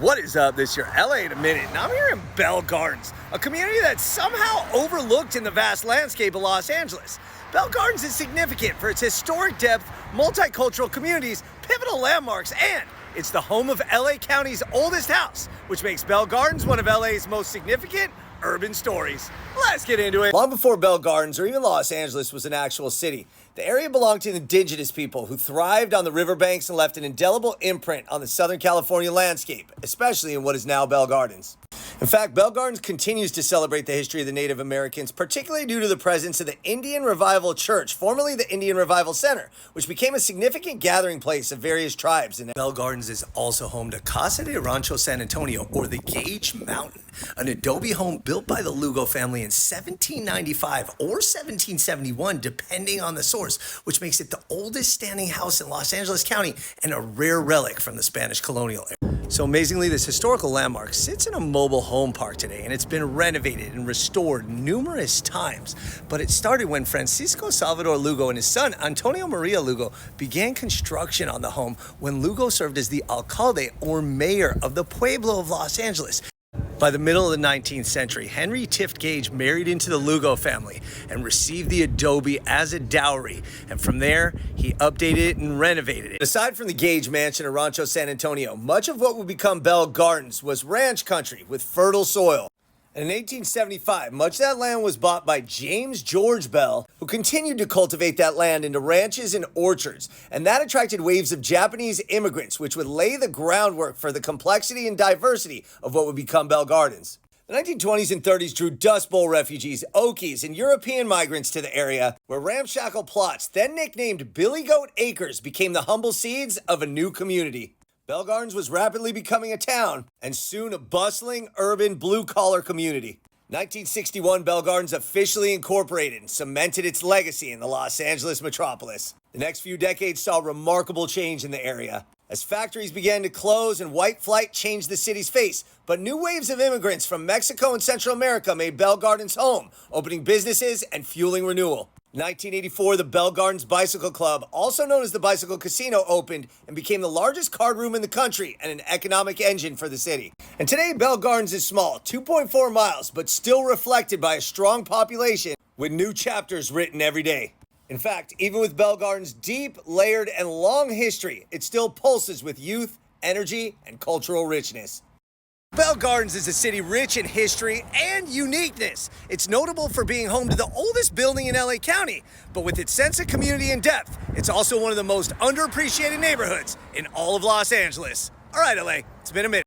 What is up? This your LA in a minute, and I'm here in Bell Gardens, a community that's somehow overlooked in the vast landscape of Los Angeles. Bell Gardens is significant for its historic depth, multicultural communities, pivotal landmarks, and it's the home of LA County's oldest house, which makes Bell Gardens one of LA's most significant urban stories. Let's get into it. Long before Bell Gardens or even Los Angeles was an actual city, the area belonged to the Indigenous people who thrived on the riverbanks and left an indelible imprint on the Southern California landscape, especially in what is now Bell Gardens. In fact, Bell Gardens continues to celebrate the history of the Native Americans, particularly due to the presence of the Indian Revival Church, formerly the Indian Revival Center, which became a significant gathering place of various tribes. And Bell Gardens is also home to Casa de Rancho San Antonio, or the Gage Mountain, an adobe home built by the Lugo family in 1795 or 1771, depending on the source, which makes it the oldest standing house in Los Angeles County and a rare relic from the Spanish colonial era. So amazingly, this historical landmark sits in a mobile home park today, and it's been renovated and restored numerous times. But it started when Francisco Salvador Lugo and his son, Antonio Maria Lugo, began construction on the home when Lugo served as the alcalde, or mayor, of the pueblo of Los Angeles. By the middle of the 19th century, Henry Tift Gage married into the Lugo family and received the adobe as a dowry. And from there, he updated it and renovated it. Aside from the Gage Mansion in Rancho San Antonio, much of what would become Bell Gardens was ranch country with fertile soil. And in 1875, much of that land was bought by James George Bell, who continued to cultivate that land into ranches and orchards. And that attracted waves of Japanese immigrants, which would lay the groundwork for the complexity and diversity of what would become Bell Gardens. The 1920s and 30s drew Dust Bowl refugees, Okies, and European migrants to the area, where ramshackle plots, then nicknamed Billy Goat Acres, became the humble seeds of a new community. Bell Gardens was rapidly becoming a town, and soon a bustling, urban, blue-collar community. 1961, Bell Gardens officially incorporated and cemented its legacy in the Los Angeles metropolis. The next few decades saw remarkable change in the area, as factories began to close and white flight changed the city's face. But new waves of immigrants from Mexico and Central America made Bell Gardens home, opening businesses and fueling renewal. In 1984, the Bell Gardens Bicycle Club, also known as the Bicycle Casino, opened and became the largest card room in the country and an economic engine for the city. And today, Bell Gardens is small, 2.4 miles, but still reflected by a strong population with new chapters written every day. In fact, even with Bell Gardens' deep, layered, and long history, it still pulses with youth, energy, and cultural richness. Bell Gardens is a city rich in history and uniqueness. It's notable for being home to the oldest building in LA County, but with its sense of community and depth, it's also one of the most underappreciated neighborhoods in all of Los Angeles. All right, LA, it's been a minute.